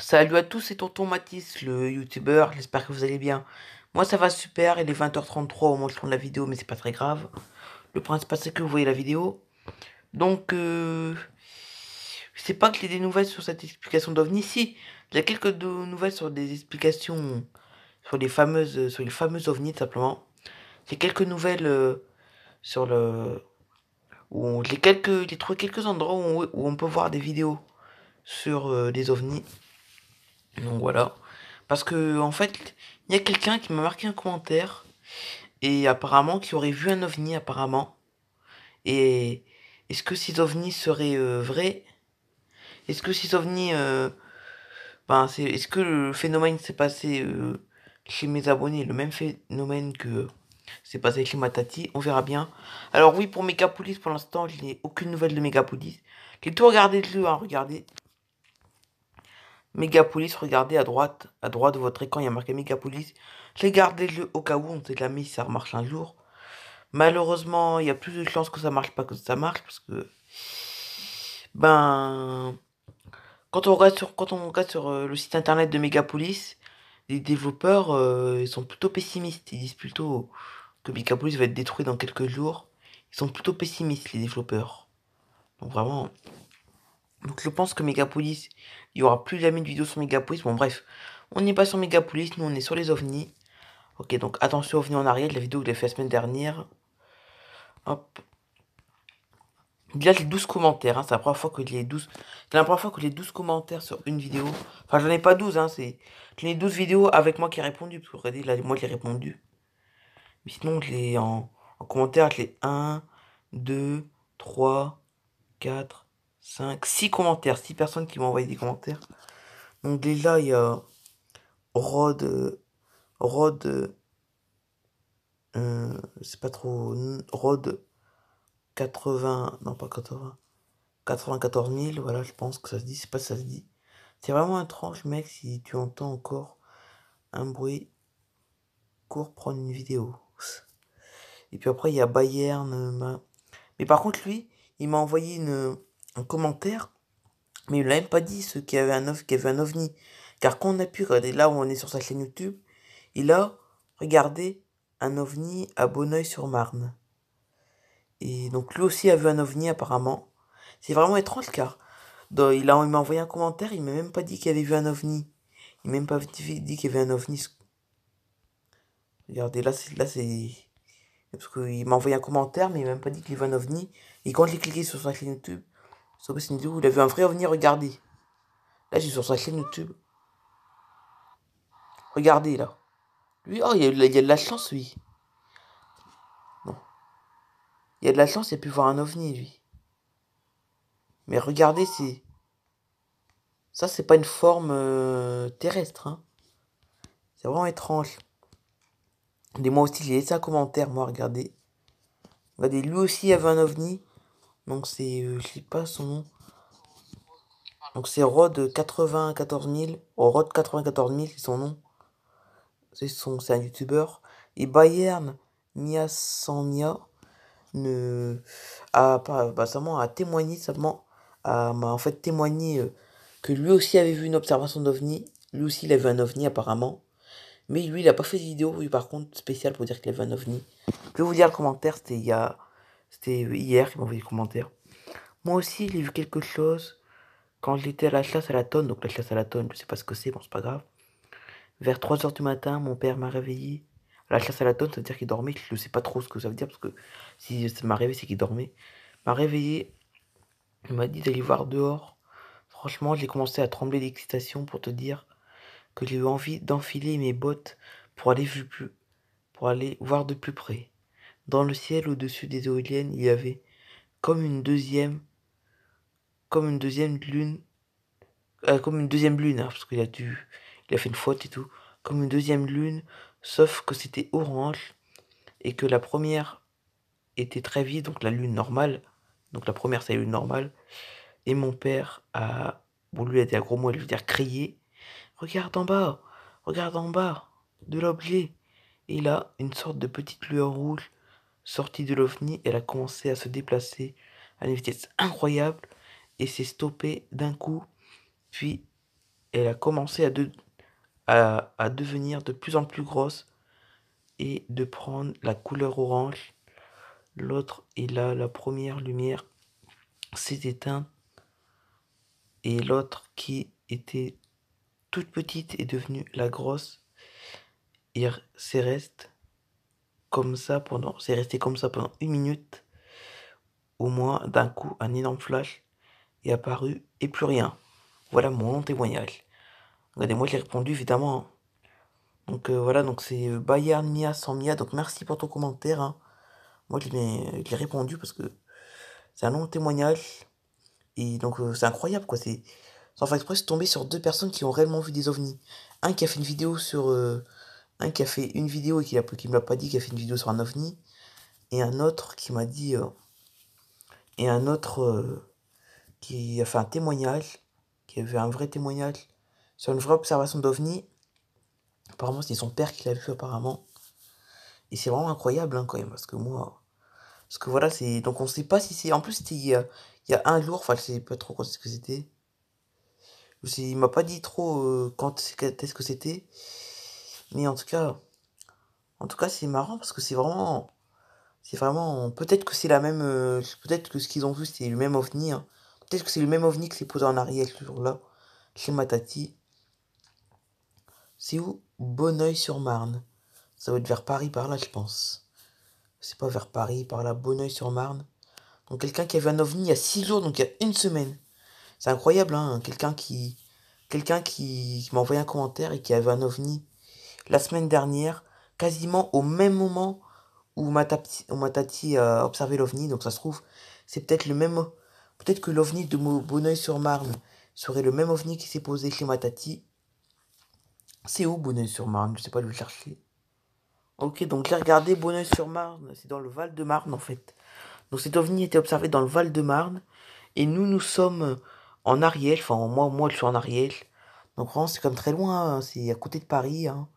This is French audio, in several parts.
Salut à tous, c'est Tonton Mathis, le youtubeur, j'espère que vous allez bien. Moi ça va super, il est 20h33 au moment où je tourne la vidéo, mais c'est pas très grave. Le principal c'est que vous voyez la vidéo. Donc, je sais pas que j'ai des nouvelles sur cette explication d'OVNI. Si, il y a quelques nouvelles sur des explications sur les fameuses OVNI, tout simplement. J'ai quelques nouvelles sur le... j'ai trouvé quelques endroits où on peut voir des vidéos sur des OVNI. Donc voilà. Parce que en fait, il y a quelqu'un qui m'a marqué un commentaire et apparemment qui aurait vu un ovni apparemment. Et est-ce que ces ovnis seraient vrais? Est-ce que ces ovnis est-ce que le phénomène s'est passé chez mes abonnés, le même phénomène que s'est passé chez Matati? On verra bien. Alors oui, pour Megapolis, pour l'instant, je n'ai aucune nouvelle de Megapolis. J'ai tout regardé dessus, hein, regardez. Megapolis, regardez à droite de votre écran, il y a marqué Megapolis. Regardez-le au cas où, on ne sait jamais si ça marche un jour. Malheureusement, il y a plus de chances que ça marche pas que ça marche, parce que, ben, quand on regarde sur le site internet de Megapolis, les développeurs, ils sont plutôt pessimistes. Ils disent plutôt que Megapolis va être détruit dans quelques jours. Ils sont plutôt pessimistes, les développeurs. Donc vraiment, donc je pense que Megapolis, il y aura plus jamais de vidéos sur Megapolis. Bon bref, on n'est pas sur Megapolis, nous on est sur les ovnis. Ok, donc attention ovnis en arrière, la vidéo que j'ai fait la semaine dernière. Hop. Déjà j'ai 12 commentaires, hein, c'est la première fois que j'ai 12. C'est la première fois que j'ai 12 commentaires sur une vidéo. Enfin j'en ai pas 12, hein, j'en ai 12 vidéos avec moi qui ai répondu. Parce que regardez, là moi j'ai répondu. Mais sinon je l'ai en commentaire, je l'ai 1, 2, 3, 4, 5, 6 commentaires. 6 personnes qui m'ont envoyé des commentaires. Donc déjà il y a Rod, Rod, c'est pas trop, Rod 80, non pas 80, 94 000, voilà, je pense que ça se dit, c'est pas si ça se dit. C'est vraiment étrange, mec, si tu entends encore un bruit, cours prendre une vidéo. Et puis après, il y a Bayern, mais par contre, lui, il m'a envoyé un commentaire, mais il l'a même pas dit ce qu'il y avait un ovni. Car quand on a pu regarder là où on est sur sa chaîne YouTube, il a regardé un ovni à Bonneuil-sur-Marne. Et donc lui aussi a vu un ovni apparemment. C'est vraiment étrange car il m'a envoyé un commentaire, il m'a même pas dit qu'il avait vu un ovni. Il m'a même pas dit qu'il y avait un ovni. Regardez, là c'est... Parce qu'il m'a envoyé un commentaire, mais il m'a même pas dit qu'il y avait un ovni. Et quand j'ai cliqué sur sa chaîne YouTube, sur cette vidéo où il a vu un vrai ovni, regardez. Là j'ai sur sa chaîne YouTube. Regardez là. Lui, oh, il y a de la chance lui. Non. Il y a de la chance, il a pu voir un ovni lui. Mais regardez, c'est... Ça, c'est pas une forme terrestre, hein. C'est vraiment étrange. Et moi aussi, j'ai laissé un commentaire, moi, regardez. Regardez, lui aussi avait un ovni. Donc c'est, je sais pas son nom. Donc c'est Rod 94 000. Oh, Rod 94 000, c'est son nom. C'est un youtubeur. Et Bayern Mia sans Mia a témoigné seulement, m'a en fait témoigné que lui aussi avait vu une observation d'ovni. Lui aussi, il a vu un ovni apparemment. Mais lui, il a pas fait de vidéo, lui, par contre, spécial pour dire qu'il avait un ovni. Je vais vous dire le commentaire, c'était hier qu'il m'a envoyé le commentaire. Moi aussi, j'ai vu quelque chose quand j'étais à la chasse à la tonne. Donc la chasse à la tonne, je sais pas ce que c'est, bon, c'est pas grave. Vers 3 heures du matin, mon père m'a réveillé. La chasse à la tonne, ça veut dire qu'il dormait. Je sais pas trop ce que ça veut dire, parce que si ça m'a réveillé, c'est qu'il dormait. Il m'a réveillé, il m'a dit d'aller voir dehors. Franchement, j'ai commencé à trembler d'excitation pour te dire que j'ai eu envie d'enfiler mes bottes pour aller pour aller voir de plus près. Dans le ciel au-dessus des éoliennes, il y avait comme une deuxième, comme une deuxième lune, comme une deuxième lune, hein, parce il a fait une faute et tout, comme une deuxième lune, sauf que c'était orange et que la première était très vide, donc la lune normale, donc la première c'est la lune normale, et mon père bon lui a dit un gros mot, il veut dire crier, regarde en bas de l'objet, et là une sorte de petite lueur rouge sortie de l'OVNI, elle a commencé à se déplacer à une vitesse incroyable et s'est stoppée d'un coup, puis elle a commencé à devenir de plus en plus grosse et de prendre la couleur orange. L'autre, et là, la première lumière s'est éteinte et l'autre qui était toute petite est devenue la grosse et c'est resté comme ça pendant 1 minute. Au moins, d'un coup, un énorme flash est apparu et plus rien. Voilà mon long témoignage. Regardez, moi j'ai répondu évidemment, hein. Donc voilà, donc c'est Bayern Mia sans Mia. Donc merci pour ton commentaire, hein. Moi je l'ai répondu parce que c'est un long témoignage. Et donc c'est incroyable quoi. Sans faire exprès, c'est tombé sur deux personnes qui ont réellement vu des ovnis. Un qui a fait une vidéo sur. Un qui a fait une vidéo et qui me l'a pas dit, qui a fait une vidéo sur un ovni. Et un autre qui m'a dit. Et un autre qui a fait un témoignage. Qui a fait un vrai témoignage sur une vraie observation d'ovni. Apparemment, c'est son père qui l'a vu apparemment. Et c'est vraiment incroyable hein, quand même. Parce que moi. Parce que voilà, c'est. Donc on sait pas si c'est. En plus, c'était il y a un jour. Enfin, je sais pas trop quand c'est que c'était. Il m'a pas dit trop quand est-ce que c'était. Mais en tout cas, c'est marrant parce que c'est vraiment, peut-être que c'est la même, peut-être que ce qu'ils ont vu c'est le même ovni, hein. Peut-être que c'est le même ovni qui s'est posé en Ariel ce jour-là, chez Matati. C'est où? Bonneuil-sur-Marne. Ça doit être vers Paris par là, je pense. C'est pas vers Paris, par là, Bonneuil-sur-Marne. Donc quelqu'un qui avait un ovni il y a 6 jours, donc il y a une semaine. C'est incroyable, hein, quelqu'un qui m'a envoyé un commentaire et qui avait un ovni la semaine dernière, quasiment au même moment où Matati a observé l'OVNI. Donc ça se trouve, c'est peut-être le même. Peut-être que l'OVNI de Bonneuil-sur-Marne serait le même OVNI qui s'est posé chez Matati. C'est où Bonneuil-sur-Marne? Je sais pas le chercher. Ok, donc j'ai regardé Bonneuil-sur-Marne, c'est dans le Val-de-Marne en fait. Donc cet OVNI était observé dans le Val-de-Marne. Et nous sommes en Ariège. Enfin, moi je suis en Ariège. Donc vraiment, c'est comme très loin, hein. C'est à côté de Paris, hein.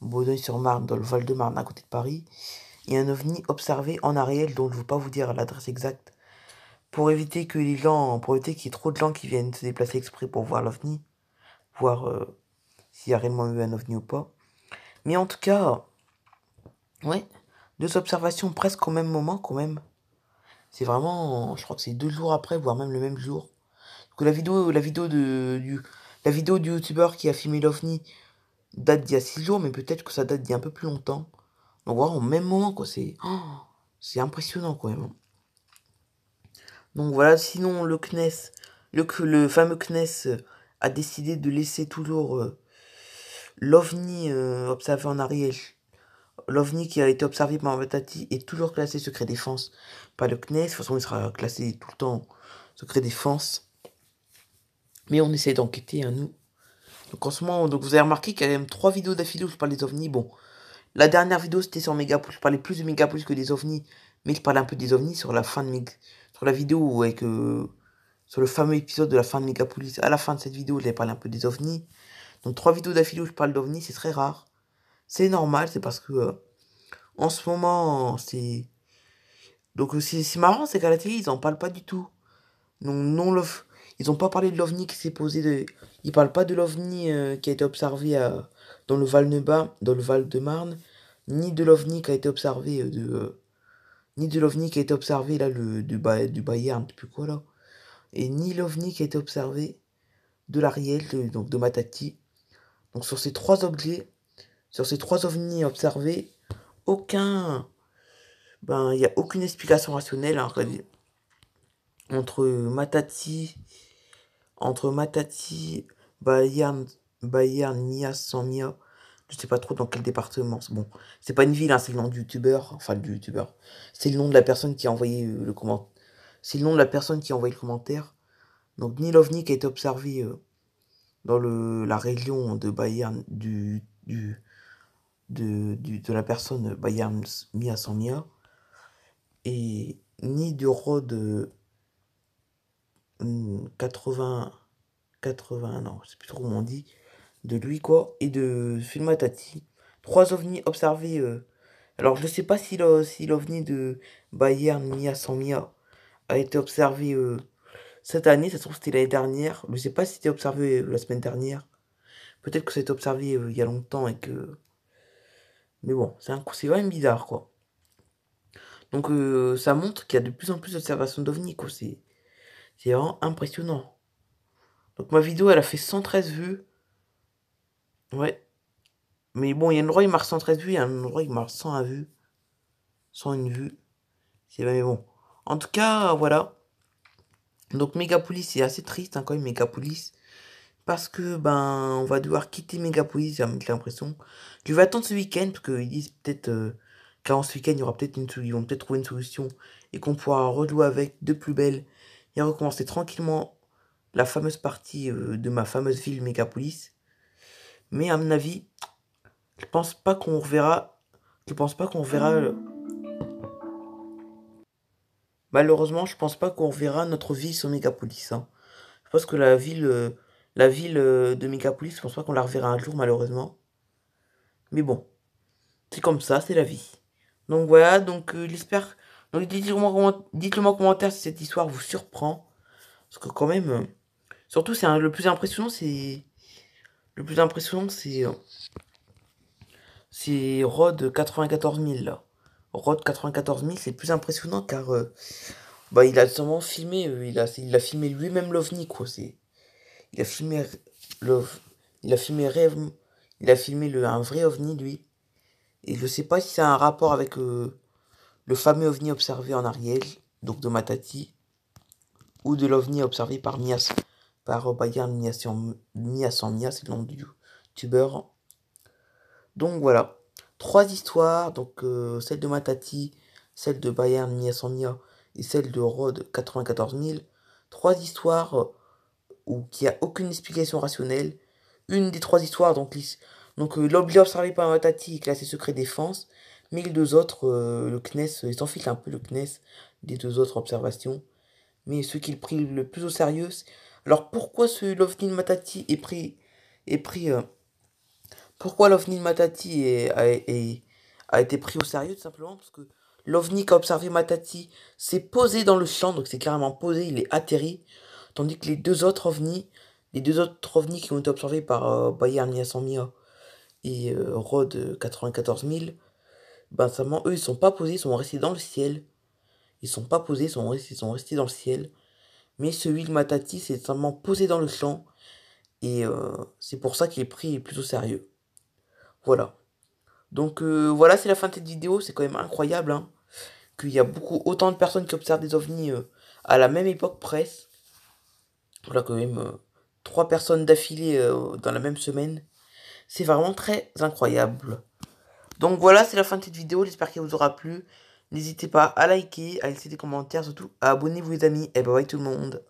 Bonneuil-sur-Marne, dans le Val-de-Marne, à côté de Paris. Il y a un ovni observé en Ariège, dont je ne veux pas vous dire l'adresse exacte, pour éviter qu'il y ait trop de gens qui viennent se déplacer exprès pour voir l'ovni, voir s'il y a réellement eu un ovni ou pas. Mais en tout cas, ouais, deux observations presque au même moment quand même. C'est vraiment, je crois que c'est 2 jours après, voire même le même jour. Que la vidéo du youtubeur qui a filmé l'ovni date d'il y a 6 jours, mais peut-être que ça date d'il y a un peu plus longtemps. Donc voilà, au même moment, quoi, c'est impressionnant quand même. Donc voilà, sinon le CNES, le fameux CNES a décidé de laisser toujours l'OVNI observé en Ariège. L'OVNI qui a été observé par Matati est toujours classé secret défense par le CNES. De toute façon, il sera classé tout le temps secret défense. Mais on essaie d'enquêter, hein, nous. Donc en ce moment, donc vous avez remarqué qu'il y a même 3 vidéos d'affilée où je parle des ovnis. Bon, la dernière vidéo c'était sur Megapool. Je parlais plus de Megapool que des ovnis. Mais je parlais un peu des ovnis sur la fin de sur la vidéo avec sur le fameux épisode de la fin de Megapolis. À la fin de cette vidéo, j'avais parlé un peu des ovnis. Donc 3 vidéos d'affilée où je parle d'ovnis, c'est très rare. C'est normal, c'est parce que en ce moment, c'est. Donc c'est marrant, c'est qu'à la télé, ils en parlent pas du tout. Donc non, ils ont pas parlé de l'ovni qui s'est posé de. Ils parlent pas de l'ovni qui a été observé dans le dans le Val-de-Marne, ni de l'ovni qui a été observé ni de l'ovni qui a été observé là du Bayern, depuis quoi là. Et ni l'ovni qui a été observé de l'Ariel, donc de Matati. Donc sur ces 3 objets, sur ces 3 ovnis observés, aucun, il n'y a aucune explication rationnelle hein, entre Matati, entre Matati, Bayern, Bayern, Mia, sans Mia. Je sais pas trop dans quel département. Bon, c'est pas une ville, hein, c'est le nom du youtubeur, enfin du youtubeur. C'est le nom de la personne qui a envoyé le commentaire. C'est le nom de la personne qui a envoyé le commentaire. Donc ni l'OVNI qui a été observé dans la région de Bayern de la personne Bayern Mia sans Mia et ni du road 80 80 non je sais plus trop comment on dit de lui quoi et de Filmatati. 3 ovnis observés alors je sais pas si l'ovni de Bayern Mia sans Mia a été observé cette année, ça se trouve c'était l'année dernière, je sais pas si c'était observé la semaine dernière Peut-être que ça a été observé il y a longtemps et que... Mais bon, c'est quand même bizarre, quoi. Donc ça montre qu'il y a de plus en plus d'observations d'OVNI, quoi. C'est vraiment impressionnant. Donc ma vidéo, elle a fait 113 vues. Ouais. Mais bon, il y a un endroit, il marque 113 vues, il y a un endroit, il marque 101 vues. 101 vues. Mais bon. En tout cas, voilà. Donc Megapolis, c'est assez triste, hein, quand même, Megapolis. Parce que, ben, on va devoir quitter Megapolis, j'ai l'impression. Je vais attendre ce week-end, parce qu'ils disent peut-être qu'avant ce week-end, il y aura peut-être ils vont peut-être trouver une solution, et qu'on pourra rejouer avec de plus belle, et recommencer tranquillement la fameuse partie de ma fameuse ville Megapolis. Mais à mon avis, je pense pas qu'on reverra. Je pense pas qu'on reverra. Malheureusement, je pense pas qu'on reverra notre ville sur Megapolis, hein. Je pense que la ville de Megapolis, je pense pas qu'on la reverra un jour, malheureusement. Mais bon, c'est comme ça, c'est la vie. Donc voilà, donc j'espère. Donc dites-le moi en commentaire si cette histoire vous surprend. Parce que quand même, surtout c'est le plus impressionnant, c'est Rod 94 000 là. Rod 94 000, c'est le plus impressionnant car bah il a sûrement filmé, il a filmé lui-même l'OVNI quoi. Il a filmé l'ov, il a filmé rêve, il a filmé un vrai OVNI lui. Et je sais pas si ça a un rapport avec le fameux OVNI observé en Ariège, donc de Matati, ou de l'OVNI observé par Bayern Mia sans Mia, c'est le nom du youtubeur. Donc voilà, trois histoires, donc celle de Matati, celle de Bayern Mia sans Mia et celle de Rod 94 000. Trois histoires où qui a aucune explication rationnelle. Une des trois histoires, donc l'objet observé par Matati est classé secret défense, mais les deux autres, le CNES, il s'en fiche un peu le CNES des deux autres observations. Mais ce qu'il prit le plus au sérieux, alors pourquoi l'OVNI de Matati est pris pourquoi l'OVNI de Matati a été pris au sérieux, tout simplement parce que l'OVNI qu'a observé Matati s'est posé dans le champ, donc c'est carrément posé, il est atterri, tandis que les deux autres OVNI qui ont été observés par Bayern Mia et Rod 94 000, ben seulement eux ils sont pas posés, ils sont restés dans le ciel. Ils sont pas posés, ils sont restés dans le ciel. Mais celui de Matati s'est seulement posé dans le champ et c'est pour ça qu'il est pris plus au sérieux. Voilà. Donc voilà, c'est la fin de cette vidéo. C'est quand même incroyable, hein, qu'il y a autant de personnes qui observent des ovnis à la même époque presque. Voilà, quand même 3 personnes d'affilée dans la même semaine. C'est vraiment très incroyable. Donc voilà, c'est la fin de cette vidéo. J'espère qu'elle vous aura plu. N'hésitez pas à liker, à laisser des commentaires, surtout à abonner-vous les amis. Et bye bye tout le monde.